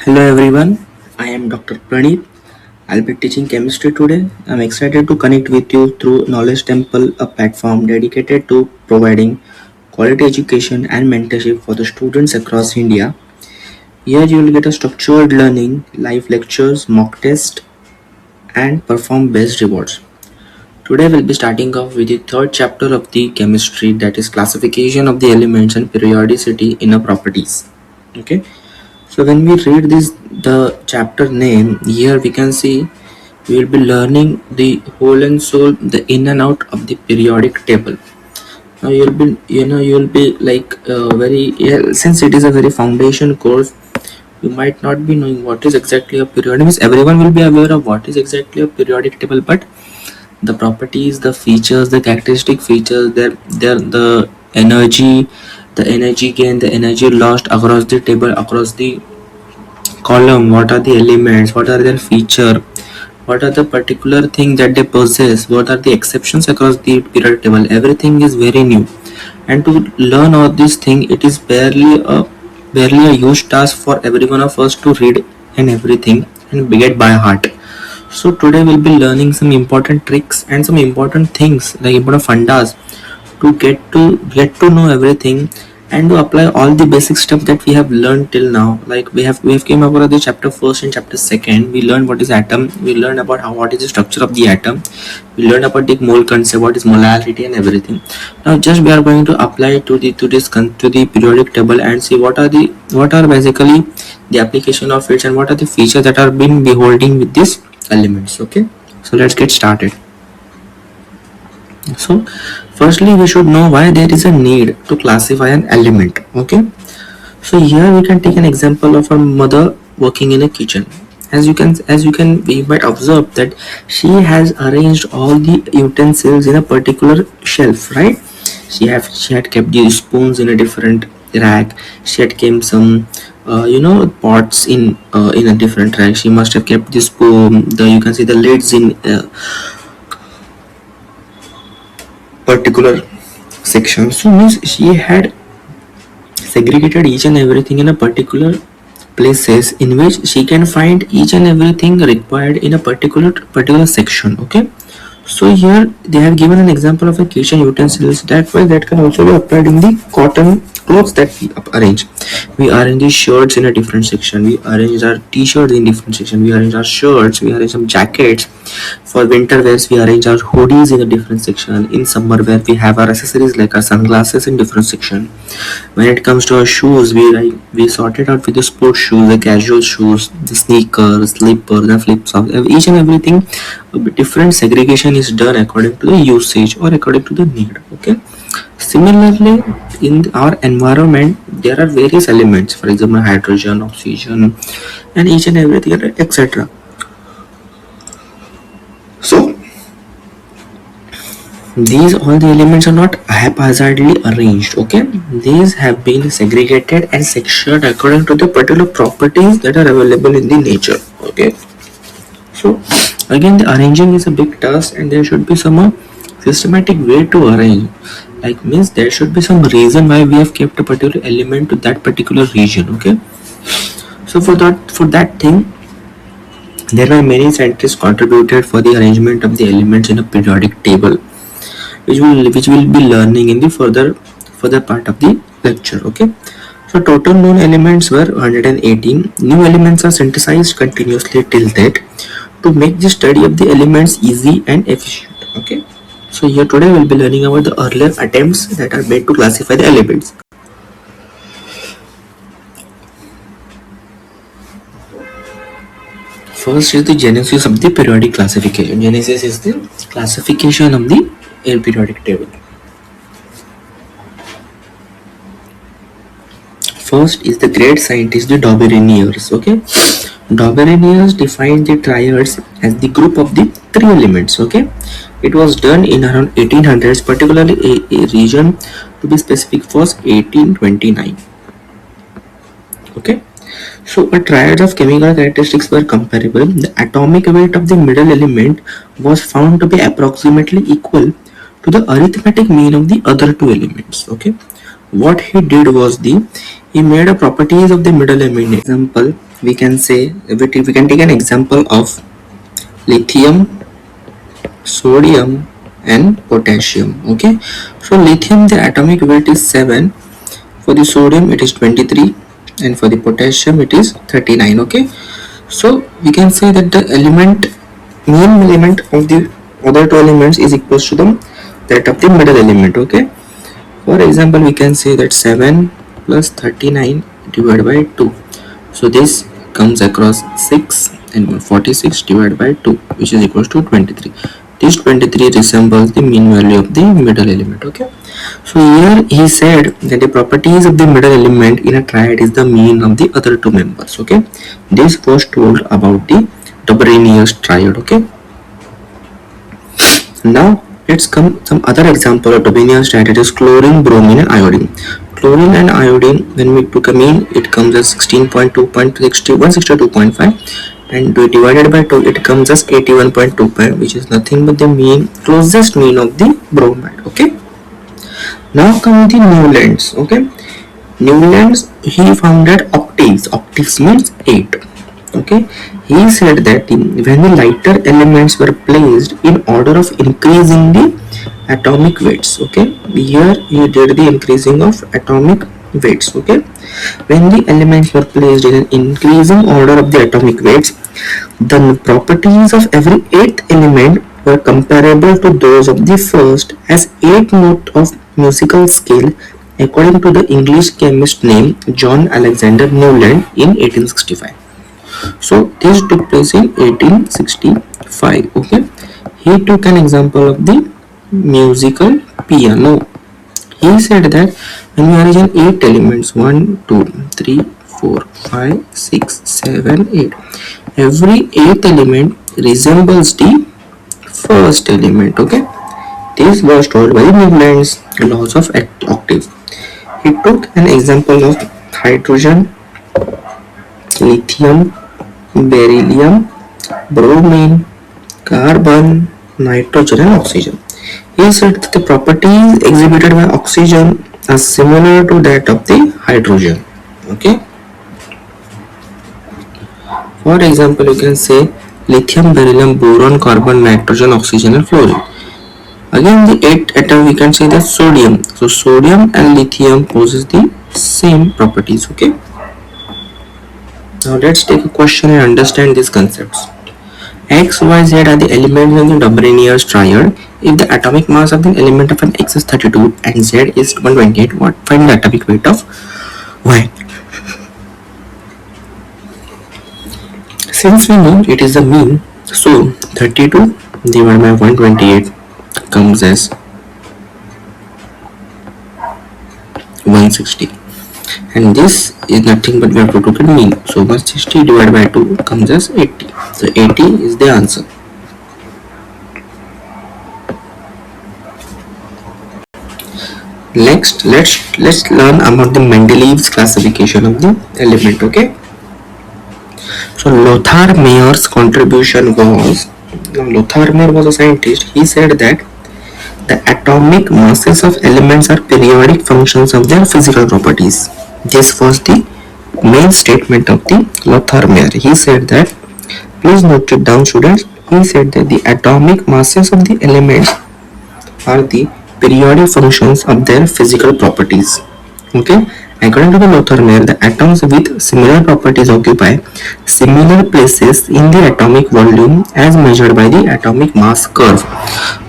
Hello everyone, I am Dr. Praneeth. I'll be teaching chemistry today. I'm excited to connect with you through Knowledge Temple, a platform dedicated to providing quality education and mentorship for the students across India. Here you will get a structured learning, live lectures, mock tests, and perform based rewards. Today we'll be starting off with the third chapter of the chemistry, that is classification of the elements and periodicity in a properties. Okay. So when we read the chapter name, here we can see we will be learning the whole and soul, the in and out of the periodic table. Now you'll be like very, yeah, since it is a very foundation course, you might not be knowing what is exactly a periodic. Means everyone will be aware of what is exactly a periodic table, but the properties, the features, the characteristic features, the energy, the energy gain, the energy lost across the table, across the column, what are the elements, what are their feature, what are the particular thing that they possess, what are the exceptions across the periodic table. Everything is very new, and to learn all this thing, it is barely a huge task for every one of us to read and everything and get by heart. So today we'll be learning some important tricks and some important things, like important fundas, to get to know everything and to apply all the basic stuff that we have learned till now. Like we have came over the chapter first and chapter second. We learned what is atom, we learned about what is the structure of the atom, we learned about the mole concept, what is molarity and everything. Now just we are going to apply to the periodic table and see what are basically the application of it and what are the features that are being beholding with these elements. Okay, so let's get started. So firstly we should know why there is a need to classify an element. Okay, so here we can take an example of a mother working in a kitchen. As you can we might observe that she has arranged all the utensils in a particular shelf, right? She had kept the spoons in a different rack. She had kept some pots in a different rack. She must have kept the spoon, the you can see the lids in particular section. So means she had segregated each and everything in a particular places in which she can find each and everything required in a particular section. Okay, so here they have given an example of a kitchen utensils. That can also be applied in the cotton clothes that we arrange. We arrange the shirts in a different section, we arrange our t-shirts in different section, we arrange our shirts, we arrange some jackets. For winter wears we arrange our hoodies in a different section. In summer wear we have our accessories like our sunglasses in different section. When it comes to our shoes, we sort it out with the sports shoes, the casual shoes, the sneakers, slippers, the flip flops. Each and everything, a bit different segregation is done according to the usage or according to the need. Okay. Similarly, in our environment, there are various elements. For example, hydrogen, oxygen, and each and everything, etc. So these all the elements are not haphazardly arranged. Okay, these have been segregated and sectioned according to the particular properties that are available in the nature. Okay, so again the arranging is a big task, and there should be some systematic way to arrange. Like means there should be some reason why we have kept a particular element to that particular region. Okay, so for that thing, there are many scientists contributed for the arrangement of the elements in a periodic table, which will be learning in the further part of the lecture. Okay, so total known elements were 118. New elements are synthesized continuously till date to make the study of the elements easy and efficient. Okay, so here today we'll be learning about the earlier attempts that are made to classify the elements. First is the genesis of the periodic classification. Genesis is the classification of the periodic table. First is the great scientist, the Dobereiners. Okay, Dobereiner defined the triads as the group of the three elements. Okay, it was done in around 1800s, particularly a region to be specific was 1829. Okay, so a triad of chemical characteristics were comparable. The atomic weight of the middle element was found to be approximately equal to the arithmetic mean of the other two elements. Okay, what he did was he made a properties of the middle element. Example, we can say we can take an example of lithium, sodium and potassium. Okay, so lithium, the atomic weight is 7, for the sodium it is 23, and for the potassium it is 39. Okay, so we can say that the mean element of the other two elements is equals to that of the middle element. Okay, for example we can say that 7 plus 39 divided by 2, so this comes across 6, and 46 divided by 2, which is equals to 23. This 23 resembles the mean value of the middle element. Okay, so here he said that the properties of the middle element in a triad is the mean of the other two members. Okay, this was told about the Dobereiner's triad. Okay, now let's come some other example of Dobereiner's triad. It is chlorine, bromine and iodine. Chlorine and iodine, when we took a mean, it comes as 162.5, and divided by 2 it comes as 81.25, which is nothing but the mean, closest mean of the bromide. Okay, now come the Newlands. Okay, Newlands, he founded octaves. Octaves means 8. Okay, he said that when the lighter elements were placed in order of increasing the atomic weights. Okay, here he did the increasing of atomic weights. Okay, when the elements were placed in an increasing order of the atomic weights, the properties of every eighth element were comparable to those of the first as 8 note of musical scale, according to the English chemist named John Alexander Newland in 1865. So this took place in 1865. Okay, he took an example of the musical piano. He said that when we arrange 8 elements, 1, 2, 3, 4, 5, 6, 7, 8, every 8th element resembles the first element. Okay, this was told by Newland's laws of octave. He took an example of hydrogen, lithium, beryllium, bromine, carbon, nitrogen and oxygen. He said that the properties exhibited by oxygen are similar to that of the hydrogen. Okay. For example, you can say lithium, beryllium, boron, carbon, nitrogen, oxygen and fluorine. Again, the 8th atom we can say that sodium. So sodium and lithium possess the same properties. Okay. Now let's take a question and understand these concepts. X, Y, Z are the elements in the Dobereiner's triad. If the atomic mass of the element of an X is 32 and Z is 128, what? Find the atomic weight of Y. Since we know it is the mean, so 32 divided by 128 comes as 160. And this is nothing but we have to look at mean. So 160 divided by 2 comes as 80. So 80 is the answer. Next, let's learn about the Mendeleev's classification of the element. Okay. So Lothar Mayer's contribution was, Lothar Mayer was a scientist. He said that the atomic masses of elements are periodic functions of their physical properties. This was the main statement of the Lothar Mayer. He said that, please note it down students, he said that the atomic masses of the elements are the periodic functions of their physical properties. Okay, according to the Lothar Mayer, the atoms with similar properties occupy similar places in the atomic volume as measured by the atomic mass curve.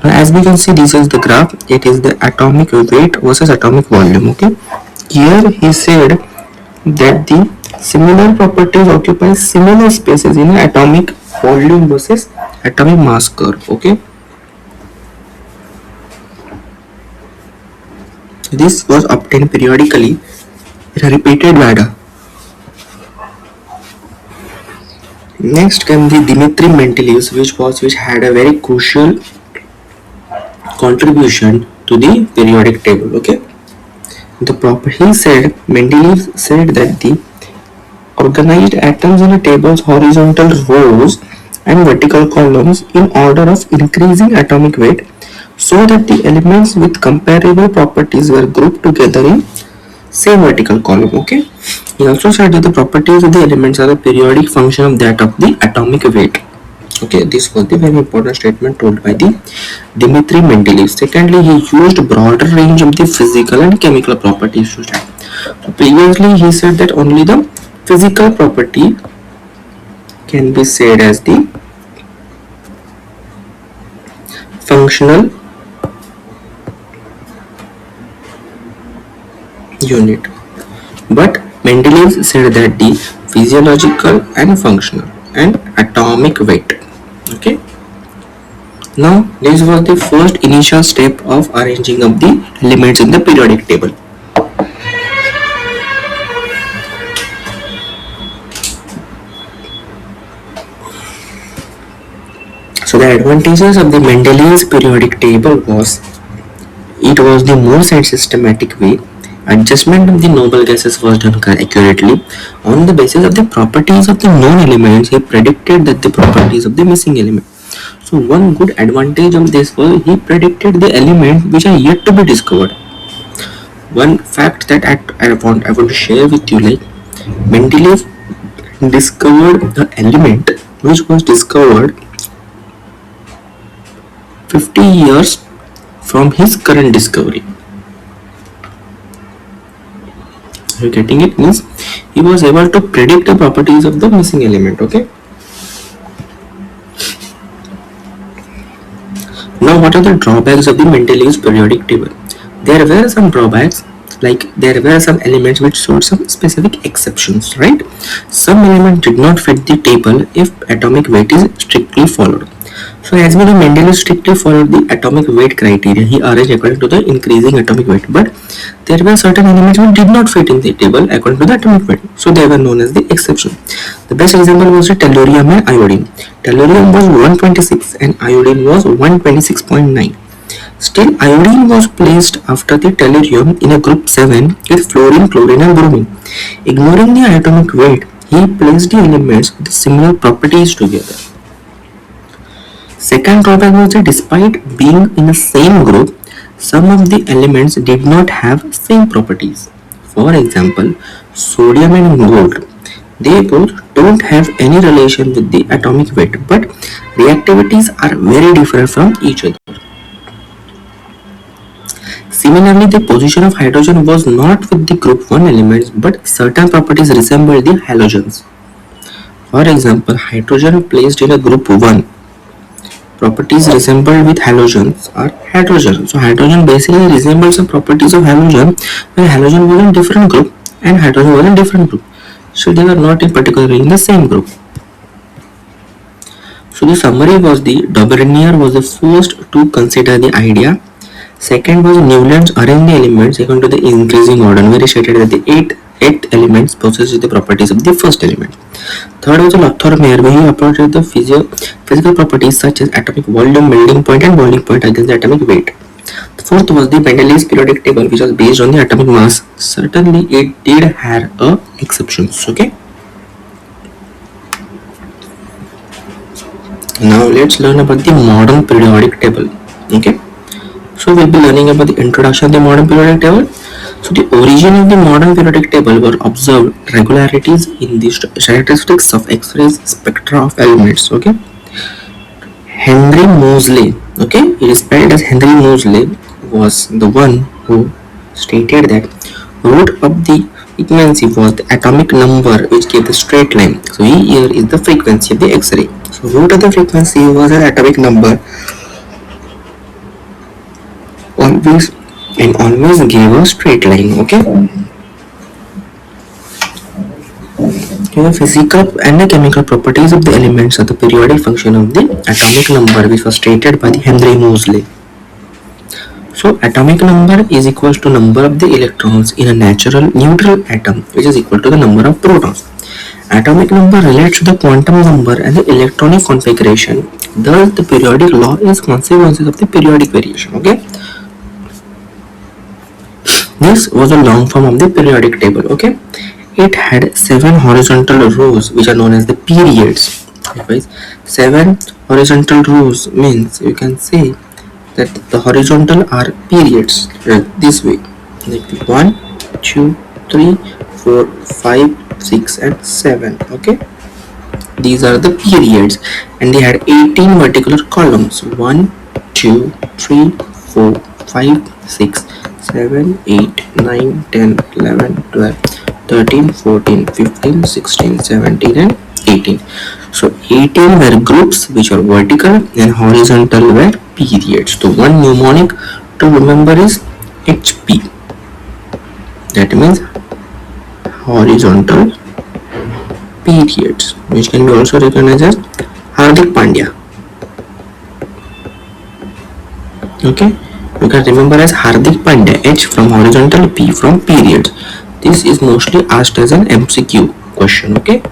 Now, as we can see, this is the graph. It is the atomic weight versus atomic volume. Okay, here he said that the similar properties occupy similar spaces in the atomic volume versus atomic mass curve. Okay, this was obtained periodically in a repeated manner. Next came the Dmitry Mendeleev, which had a very crucial contribution to the periodic table. Okay, Mendeleev said that the organized atoms in a table's horizontal rows and vertical columns in order of increasing atomic weight, so that the elements with comparable properties were grouped together in same vertical column. Okay, He also said that the properties of the elements are a periodic function of that of the atomic weight. Okay, this was the very important statement told by the Dmitry Mendeleev. Secondly, he used a broader range of the physical and chemical properties to start. So previously, he said that only the physical property can be said as the functional unit, but Mendeleev said that the physiological and functional and atomic weight. Okay. Now, this was the first initial step of arranging of the elements in the periodic table. So the advantages of the Mendeleev's periodic table was it was the most systematic way. Adjustment of the noble gases was done accurately. On the basis of the properties of the known elements, he predicted that the properties of the missing element. So one good advantage of this was he predicted the elements which are yet to be discovered. One fact that I want to share with you, like Mendeleev discovered the element which was discovered 50 years from his current discovery. Are you getting it? Means he was able to predict the properties of the missing element. Okay. Now, what are the drawbacks of the Mendeleev's periodic table? There were some drawbacks, like there were some elements which showed some specific exceptions, right? Some elements did not fit the table if atomic weight is strictly followed. So as we know, Mendeleev strictly followed the atomic weight criteria. He arranged according to the increasing atomic weight, but there were certain elements which did not fit in the table according to the atomic weight. So they were known as the exception. The best example was the tellurium and iodine. Tellurium was 126 and iodine was 126.9. Still, iodine was placed after the tellurium in a group 7 with fluorine, chlorine and bromine. Ignoring the atomic weight, he placed the elements with similar properties together. Second drawback was that despite being in the same group, some of the elements did not have same properties. For example, sodium and gold, they both don't have any relation with the atomic weight, but reactivities are very different from each other. Similarly, the position of hydrogen was not with the group 1 elements, but certain properties resemble the halogens. For example, hydrogen placed in a group 1 properties resembled with halogens are hydrogen. So hydrogen basically resembles the properties of halogen, where halogen was in different group and hydrogen was in different group. So they were not in particularly in the same group. So the summary was the Dobereiner was the first to consider the idea. Second was Newlands arranged the elements according to the increasing order, where he stated that the eight elements possess the properties of the first element. Third was Octaves, where he approached the physical properties such as atomic volume, melting point and boiling point against the atomic weight. The fourth was the Mendeleev's periodic table, which was based on the atomic mass. Certainly it did have exceptions. Okay. Now let's learn about the modern periodic table. Okay. So we'll be learning about the introduction of the modern periodic table. So the origin of the modern periodic table were observed regularities in the characteristics of X-rays spectra of elements. Okay. Henry Moseley, okay, it is spelled as Henry Moseley, was the one who stated that root of the frequency was the atomic number which gave the straight line. So here is the frequency of the X-ray. So root of the frequency was an atomic number always gave a straight line. Okay. The physical and the chemical properties of the elements are the periodic function of the atomic number, which was stated by the Henry Moseley. So atomic number is equal to number of the electrons in a natural neutral atom, which is equal to the number of protons. Atomic number relates to the quantum number and the electronic configuration. Thus, the periodic law is consequences of the periodic variation. Okay. This was a long form of the periodic table. Okay. It had 7 horizontal rows which are known as the periods. 7 horizontal rows means you can say that the horizontal are periods this way, like 1, 2, 3, 4, 5, 6 and 7. Okay, these are the periods, and they had 18 vertical columns: 1, 2, 3, 4, 5, 6, 7, 8, 9, 10, 11, 12, 13, 14, 15, 16, 17 and 18. So 18 were groups which are vertical, and horizontal were periods. So one mnemonic to remember is HP. That means horizontal periods, which can be also recognized as Hardik Pandya. Okay, you can remember as Hardik Pandya. H from horizontal, P from periods. This is mostly asked as an MCQ question. Okay,